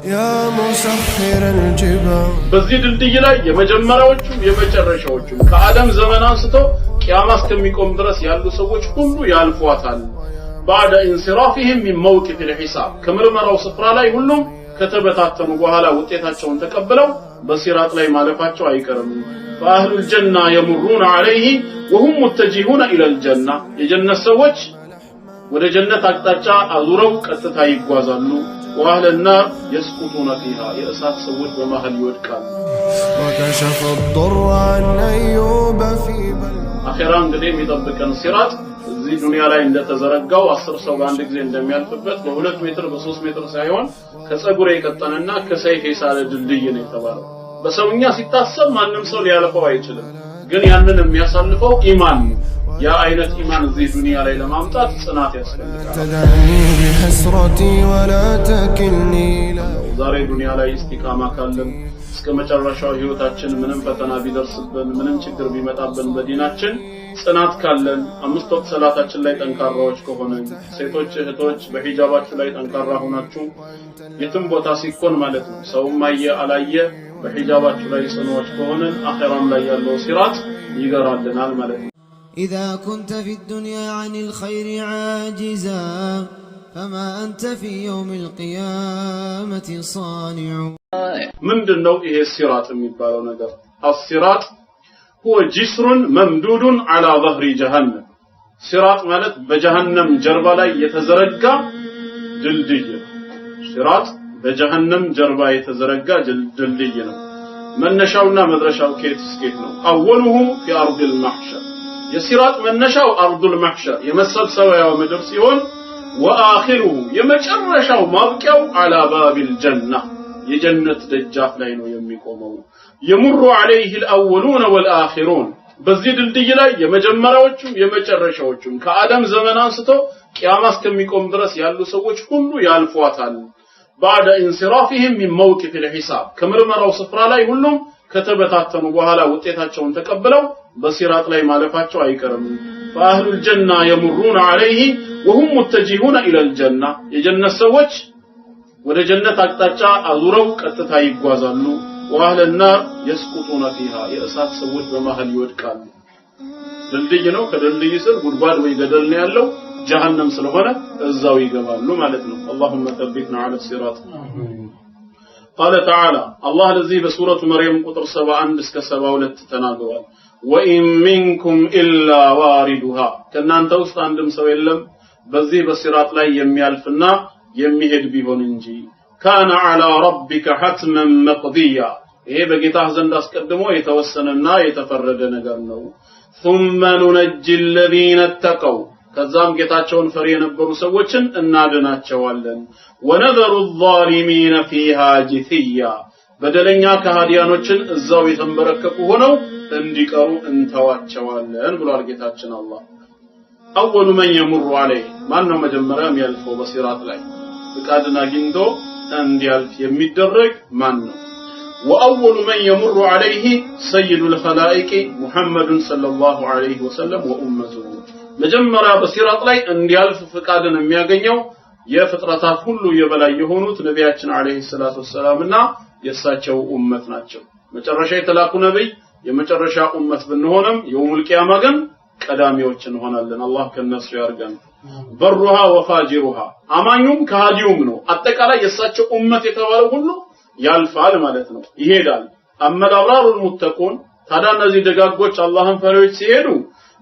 يا مسخر الجبال በዚህ ድልድይ ላይ የመጀመሪያዎቹ የመጨረሻዎቹ ከአደም ዘመን አንስቶ ቂያማ እስከሚቆም ድረስ ያሉ ሰዎች ሁሉ ያልፏታል بعد انصرافهم من موقف الحساب ከምርመራው ስፍራ ላይ ሁሉም ከተበታተኑ በኋላ ውጤታቸውን ተቀበለው በሲራጥ ላይ ማለፋቸው አይቀርም فاهل الجنه يمرون عليه وهم متجهون الى الجنه የጀነት ሰዎች ወደ ጀነት አቅጣጫ አዙረው ቀጥታ ይጓዛሉ واهل النار يسقطون فيها የእሳት ሰዎች በመሃል ይወድቃሉ وكشف الضر عن ايوب في بل አኺራ እንግዲህ የሚጠብቀን ሲራጥ እዚህ ዱንያ ላይ እንደተዘረጋው 10 ሰው በአንድ ጊዜ እንደሚያልፍበት በ2 ሜትር በ3 ሜትር ሳይሆን ከጸጉር የቀጠነና ከሰይፍ የሳለ ድልድይ ነው የተባለው በሰውኛ ሲታሰብ ማንም ሰው ሊያልፈው አይችልም ግን ያንን የሚያሳልፈው ኢማን ነው ያ አይነት ኢማን እዚህ ዱንያ ላይ ለማምጣት ጽናት ያስፈልጋል تدعني بحسرتي ولا تكلني ዛሬ ዱንያ ላይ ኢስቲቃማ ካለን እስከ መጨረሻው ህይወታችን ምንም ፈተና ቢደርስብን ምንም ችግር ቢመጣብን በዲናችን ጽናት ካለን 5 ወቅት ሰላታችን ላይ ጠንካራዎች ከሆነን ሴቶች እህቶች በሂጃባችሁ ላይ ጠንካራ ሆናችሁ የትም ቦታ ሲኮን ማለት ነው ሰውም አየ አላየ በሂጃባችሁ ላይ ጽኑዎች ከሆነን አኺራም ላይ ያለው ሲራጥ ይገራልናል ማለት ነው إذا كنت في الدنيا عن الخير عاجزا فما أنت في يوم القيامة صانع ምንድነው ይሄ ሲራጥ የሚባለው ነገር الصراط هو جسر ممدود على ظهر جهنم ሲራጥ ማለት በጀሃነም ጀርባ ላይ የተዘረጋ ድልድይ ሲራጥ በጀሃነም ጀርባ የተዘረጋ ድልድይ ነው መነሻውና መድረሻው ከየት ነው አወሉሁ في ارض المحشر የሲራጥ መነሻው ارض المحشر የመሰብሰቢያው ምድር ሲሆን واخره የመጨረሻው ማብቂያው على باب الجنه የጀነት ደጃፍ ላይ ነው የሚቆመው يمر عليه الاولون والاخرون በዚህ ድልድይ ላይ የመጀመሪያዎቹ የመጨረሻዎቹ ከአደም ዘመን አንስቶ ቂያማ እስከሚቆም ድረስ ያሉ ሰዎች ሁሉ ያልፏታል بعد انصرافهم من موقف الحساب ከምርመራው ስፍራ ላይ ሁሉም ከተበታተኑ በኋላ ውጤታቸውን ተቀበለው በሲራጥ ላይ ማለፋቸው አይቀርም فاهل الجنه يمرون عليه وهم متجهون الى الجنه የጀነት ሰዎች ወደ ጀነት አቅጣጫ አዙረው ቀጥታ ይጓዛሉ واهل النار يسقطون فيها የእሳት ሰዎች በመሃል ይወድቃሉ ድልድይ ነው ከድልድይ ስር ጉድጓድ ወይ ገደል ነው ያለው جهنم ስለሆነ እዛው ይገባሉ ማለት ነው اللهم ثبتنا على الصراط قال تعالى الله الذي بسوره مريم قطر 71 እስከ 72 ተናግሯል وان منكم الا واردها ከናንተ ውስጥ አንድም ሰው የለም በዚህ በሲራጥ ላይ የሚያልፍና የሚሄድ ቢሆን እንጂ كان على ربك حتما مقضيا ይሄ በጌታህ ዘንድ አስቀድሞ የተወሰነና የተፈረደ ነገር ነው ثم ننجي الذين اتقوا ከዛም ጌታቸውን ፈሪ የነበሩ ሰዎችን እናድናቸዋለን ونذر الظالمين فيها جثيا በደለኛ ከሃዲያኖችን እዛው የተንበረከኩ ሆነው እንዲቀሩ እንተዋቸዋለን ብሏል ጌታችን አላህ اول من يمر عليه ማን ነው መጀመሪያም ያልፈው በሲራጥ ላይ ፍቃድን አግኝቶ እንዲያልፍ የሚደረግ ማን ነው واول من يمر عليه سيد الخلائق محمد صلى الله عليه وسلم وامته መጀመሪያ በሲራጥ ላይ እንዲያልፍ ፍቃድን የሚያገኘው የፍጥረታት ሁሉ የበላይ የሆኑት ነቢያችን አለይሂ ሰላቱ ወሰላምና የሳቸው ኡመት ናቸው መጨረሻ የተላኩ ነብይ የመጨረሻ ኡመት ብንሆንም የውሙል ቂያማ ግን ቀዳሚዎች እንሆናለን አላህ ከነሱ ያርገን በሩሃ ወፋጅሩሃ አማኙም ከሃዲውም ነው አጠቃላይ የሳቸው ኡመት የተባለው ሁሉ ያልፋል ማለት ነው ይሄዳል አመል አብራሩል ሙተቁን ታዲያ እነዚህ ደጋጎች አላህን ፈሪዎች ሲሄዱ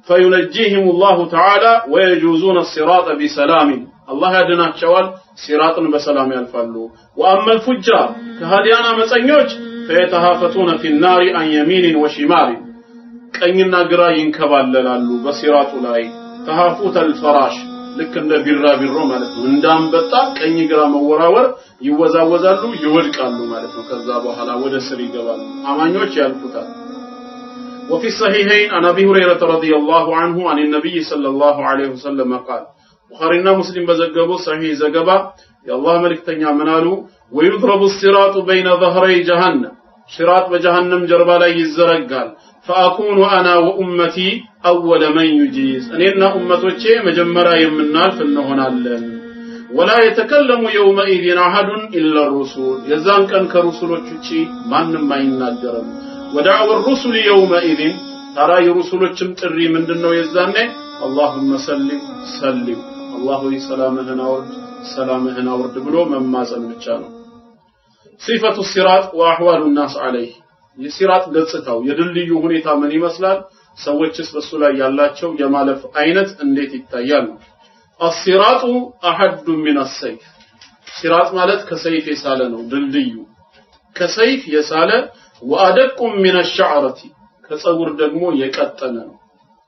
فينجيهم الله تعالى ويجوزون الصراط بسلام الله ያድናቸዋል ሲራጥን በሰላም ያልፋሉ واما الفجار ከሃዲያና መጸኞች فيتهافتون في النار عن يمين وشمال ቀኝና ግራ ይንከባለላሉ በሲራጡ ላይ ተሃፉት الفراش ልክ እንደ ቢራቢሮ ማለት ነው እንዳንበጣ ቀኝ ግራ መወራወር ይወዛወዛሉ ይወድቃሉ ማለት ነው ከዛ በኋላ ወደ ስር ይገባሉ አማኞች ያልፉታል وفي الصحيحين عن ابي هريره رضي الله عنه عن النبي صلى الله عليه وسلم قال بخارينا مسلم بزغبوا صحيح زغبا يا الله ملكتኛ ምናሉ ويضرب الصراط بين ظهري جهنم صراط بجهنم جربا ላይ ይዘረጋል فاكون انا وامتي اول من يجيز እኔና ኡመቶቼ መጀመሪያ የምናልፍ እንሆናለን ولا يتكلم يومئذ أحد إلا الرسول يزان كان كرسولوች ውጪ ማንም አይናገርም ودعوى الرسل يومئذ ترى የرسولዎችም ጥሪ ምንድነው የዛኔ اللهم سلم الله سلامهن አውርድ ብሎ መማጸን ብቻ ነው صفة الصراط واحوال الناس عليه የሲራጥ ገጽታው የድልድዩ ሁኔታ ምን ይመስላል ሰዎችስ በሱ ላይ ያላቸው የማለፍ አይነት እንዴት ይታያል الصراط احد من السيف صراط ማለት ከሰይፍ የሳለ ነው ድልድዩ ከሰይፍ የሳለ وادق من الشعرة ከፀጉር ደግሞ የቀጠነ ነው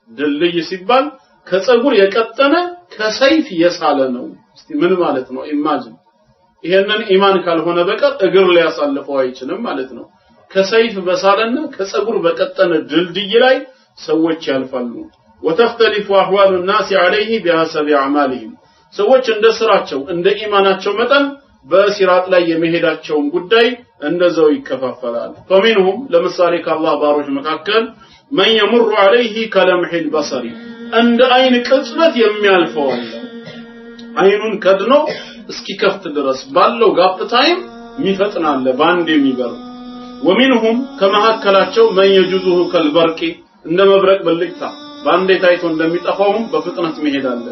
ድልድይ ሲባል ከፀጉር የቀጠነ ከሰይፍ የሳለ ነው እስቲ ምን ማለት ነው ኢማጂን ይሄንን ኢማን ካልሆነ በቀር እግር ላይ ያሳልፈው አይችልም ማለት ነው ከሰይፍ በሳለና ከፀጉር በቀጠነ ድልድይ ላይ ሰዎች ያልፋሉ وتختلف احوال الناس عليه بحسب اعمالهم ሰዎች እንደ ስራቸው እንደ ኢማናቸው መጠን በሲራጥ ላይ የሚሄዳቸውን ጉዳይ እንደዛው ይከፋፈላል فمنهم ለምሳሌ ከአላህ ባሮች መካከል من يمر عليه كلمح البصر እንደ አይን ቅጽበት የሚያልፈው አይኑን ከድኖ እስኪከፍት ድረስ ባለው ጋፕ ታይም የሚፈጥናል ባንድ የሚበር ومنهم ከመሐከላቸው من يجوزه كالبرق እንደ መብረቅ ብልጭታ ባንዴ ታይቶ እንደሚጠፋውም በፍጥነት ይሄዳል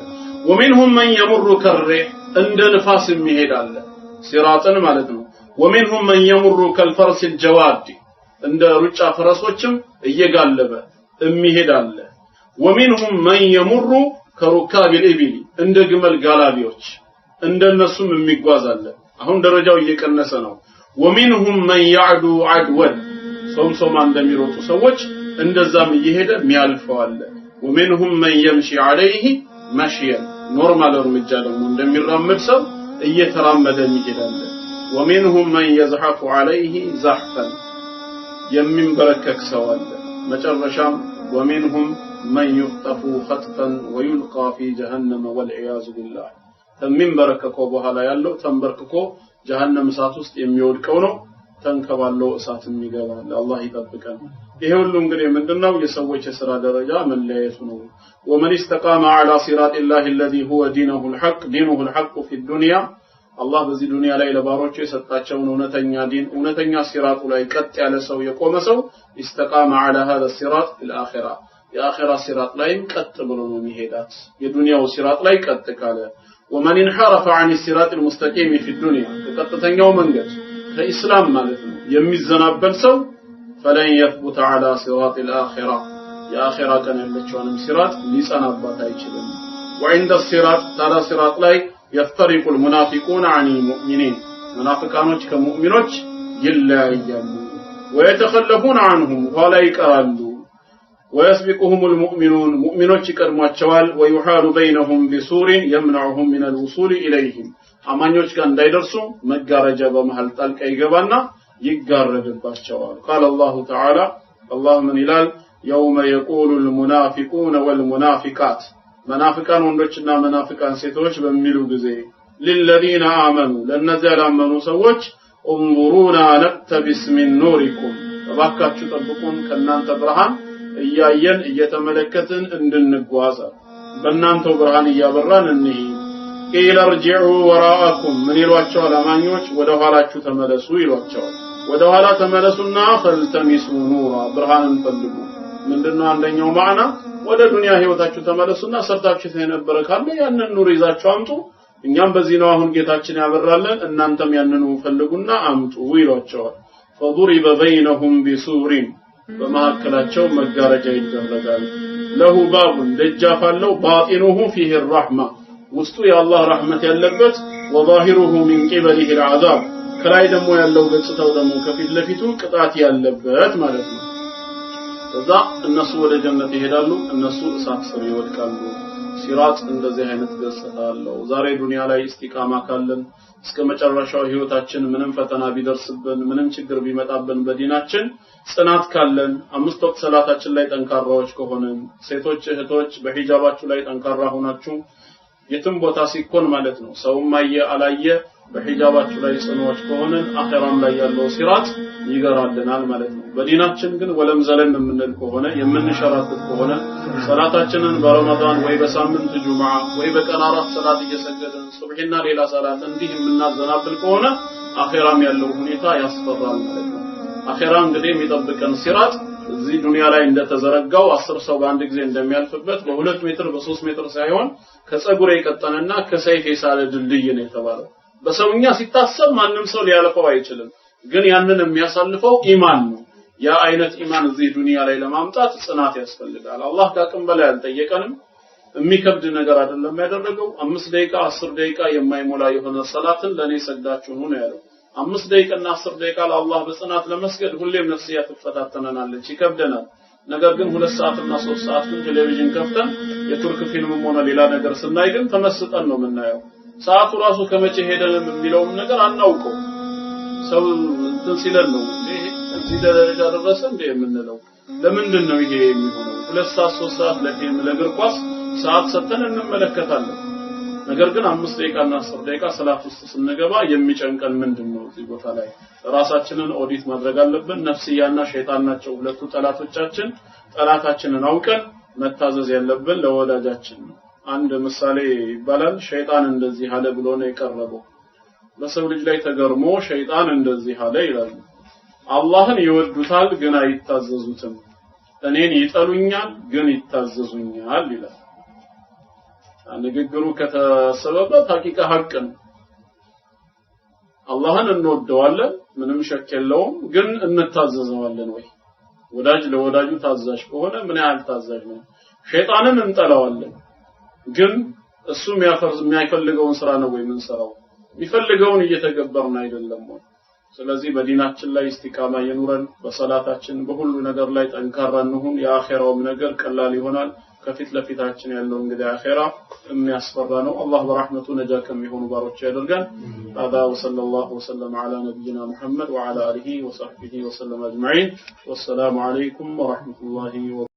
ومنهم من يمر كالريح እንደ ንፋስ ይሄዳል ሲራጥን ማለት ነው ومنهم من يمر كالفرس الجواد እንደ ሩጫ ፈረሶችም እየጋለበ ይሄዳል ومنهم من يمر كركاب الابل እንደ ግመል ጋላቢዎች እንደነሱም የሚጓዛል አሁን ደረጃው እየቀነሰ ነው ومنهم من يعدو عدوا ሶምሶማ እንደሚሮጡ ሰዎች እንደዛም እየሄደ የሚያልፈዋል ومنهم من يمشي عليه مشيا ኖርማል እርምጃ ደግሞ እንደሚራመድ ሰው እየተራመደ ይሄዳል ومنهم من يزحف عليه زحفا የሚንበረከክ ሰው አለ መጨረሻም ومنهم من يخطف خطفا ويلقى في جهنم والعياذ بالله ተሚንበረከከው በኋላ ያለው ተንበርክኮ ጀሃነም እሳት ውስጥ የሚወድቀው ነው ተንከባለው እሳትም ይገባል አላህ ይጠብቀን ይሄ ሁሉ እንግዲህ ምንድነው የሰዎች የሥራ ደረጃ መለያየቱ ነው ومن استقام على صراط الله الذي هو دينه الحق في الدنيا الله በዚህ ዱንያ ላይ ለባሮቹ የሰጣቸውን እውነተኛ ዲን እውነተኛ ሲራጡ ላይ ቀጥ ያለ ሰው የቆመ ሰው استقام على هذا الصراط في الاخره የአኺራ ሲራጥ ላይ ቀጥ ብሎ ነው የሚሄዳት የዱንያው ሲራጥ ላይ ቀጥ ካለ ومن انحرف عن الصراط المستقيم في الدنيا ከቀጥተኛው መንገድ ከኢስላም ማለት ነው የሚዘናበል ሰው فلن يثبت على صراط الاخره የአኺራ ቀን ያለችውንም ሲራጥ ሊጸናባት አይችልም وعند الصراط ترى صراط ላይ يفترق المنافقون عن المؤمنين منافقانوች ከሙእሚኖች ይለያያሉ ويتخلفون عنهم ولا يقرالو ويسبقهم المؤمنون مؤمنوች ይቀድሟቸዋል ويحال بينهم بسور يمنعهم من الوصول إليهم አማኞች ጋር እንዳይደርሱ መጋረጃ በመሃል ጣልቃ ይገባና ይጋረድባቸዋል قال الله تعالى الله من ይላል يوم يقول المنافقون والمنافقات منافقان ወንዶችና መናፍቃን ሴቶች በሚሉ ጊዜ للذين آمنوا ለነዚያ ያመኑ ሰዎች انظرونا نقتبس من نوركم ተባካችሁ ጠብቁን ከናንተ ብርሃን እያየን እየተመለከትን እንድንጓዝ በእናንተው ብርሃን እያበራን እንሂድ ኢለርጂዑ ወራአኩም ምን ይሏቸዋል አማኞች ወደ ኋላችሁ ተመለሱ ይሏቸዋል ወደ ኋላ ተመለሱና ፈልተሚሱ ኑራ ብርሃንን ፈልጉ ምንድነው አንደኛው ማዕና ወደ ዱንያ ህይወታችሁ ተመለሱና ሰርታችሁ የነበረ ካለ ያንን ኑር ይዛችሁ አምጡ እኛም በዚህ ነው አሁን ጌታችን ያበራለን እናንተም ያንኑ ፈልጉና አምጡ ይሏቸዋል فضرب بينهم بسور በመሐከላቸው መጋረጃ ይደረጋል له باب ደጃፍ አለው باطنه فيه الرحمه ውስጡ የአላህ ረህመት ያለበት وظاهره من قبله العذاب ከላይ ደግሞ ያለው ገጽታው ደግሞ ከፊት ለፊቱ ቅጣት ያለበት ማለት ነው ከዛ እነሱ ወደ ጀነት ይሄዳሉ እነሱ እሳት ስር ይወድቃሉ ሲራጥ እንደዚህ አይነት ገጽታ አለው ዛሬ ዱንያ ላይ እስቲቃማ ካለን እስከ መጨረሻው ህይወታችን ምንም ፈተና ቢደርስብን ምንም ችግር ቢመጣብን በዲናችን ጽናት ካለን አምስት ወቅት ሰላታችን ላይ ጠንካራዎች ከሆነን ሴቶች እህቶች በሂጃባችሁ ላይ ጠንካራ ሆናችሁ የትም ቦታ ሲኮን ማለት ነው ሰውም አየ አላየ በሂጃባችሁ ላይ ጽኑዎች ከሆነን አኺራም ላይ ያለው ሲራጥ ይገራልናል ማለት ነው። በዲናችን ግን ወለም ዘለን የምንል ከሆነ የምንሸራተት ከሆነ ሰላታችንን በረመዳን ወይ በሳምንት ጁምዓ ወይ በቀን 4 ሰላት እየሰገድን ሱብሂና ሌላ ሰላት እንዲህ የምናዘናብል ከሆነ አኺራም ያለው ሁኔታ ያስፈራል ማለት ነው። አኺራ እንግዲህ የሚጠብቀን ሲራጥ እዚህ ዱንያ ላይ እንደተዘረጋው 10 ሰው በአንድ ጊዜ እንደሚያልፍበት በ2 ሜትር በ3 ሜትር ሳይሆን ከፀጉር የቀጠነና ከሰይፍ የሳለ ድልድይ ነው የተባለው። በሰውኛ ሲታሰብ ማንም ሰው ሊያልፈው አይችልም። ግን ያንን የሚያሳልፈው ኢማን ነው። ያ አይነት ኢማን እዚህ ዱንያ ላይ ለማምጣት ጽናት ያስፈልጋል። አላህ ከአቅም በላይ አልጠየቀንም። የሚከብድ ነገር አይደለም ያደረገው። 5 ደቂቃ 10 ደቂቃ የማይሞላ የሆነ ሰላትን ለኔ ሰግዳችሁ ነው ያለው። 5 ደቂቃና 10 ደቂቃ ለአላህ በጽናት ለመስገድ ሁሌም ነፍስያ ትፈታተናለች፣ ይከብደናል። ነገር ግን 2 ሰዓትና 3 ሰዓት ቴሌቪዥን ከፍተን የቱርክ ፊልምም ሆነ ሌላ ነገር ስናይ ግን ተመስጠን ነው የምናየው። ሰዓቱ ራሱ ከመቼ ሄደን የሚለውን ነገር አናውቀው። ሰው እንትን ሲለን ነው እዚህ ደረጃ ደረሰ እንደ የምንለው። ለምንድን ነው ይሄ የሚሆነው? 2 ሰዓት 3 ሰዓት ለፊልም ለእግር ኳስ ሰዓት ሰጥተን እንመለከታለን። ነገር ግን 5 ደቂቃና 10 ደቂቃ ሰላት ውስጥ ስንገባ የሚጨንቀን ምንድነው? እዚህ ቦታ ላይ ራሳችንን ኦዲት ማድረግ አለብን። ነፍስያና ሸይጣን ናቸው ሁለቱ ጠላቶቻችን። ጠላታችንን አውቀን መታዘዝ ያለብን ለወዳጃችን ነው። አንድ ምሳሌ ይባላል። ሸይጣን እንደዚህ አለ ብሎ ነው የቀረበው። በሰው ልጅ ላይ ተገርሞ ሸይጣን እንደዚህ አለ ይላል። አላህን ይወዱታል ግን አይታዘዙትም፣ እኔን ይጠሉኛል ግን ይታዘዙኛል ይላል። ንግግሩ ከተሰበበት ሐቂቃ ሐቅ ነው። አላህን እንወደዋለን ምንም ሸክ የለውም፣ ግን እንታዘዘዋለን ወይ? ወዳጅ ለወዳጁ ታዛዥ ከሆነ ምን ያህል ታዛዥ ነው? ሸይጣንን እንጠላዋለን ግን እሱ የሚያፈልገውን ስራ ነው ወይ የምንሰራው? የሚፈልገውን እየተገበርን አይደለም ወይ? ስለዚህ በዲናችን ላይ ኢስቲቃማ ይኑረን፣ በሰላታችን በሁሉ ነገር ላይ ጠንካራ እንሁን። የአኺራውም ነገር ቀላል ይሆናል። ከፊት ለፊታችን ያለው እንግዲህ አኺራ የሚያስፈራ ነው። አላህ በረህመቱ ነጃ ከሚሆኑ ባሮች ያደርገን። هذا وصلى الله وسلم على نبينا محمد وعلى اله وصحبه وسلم اجمعين والسلام عليكم ورحمة الله وبركاته.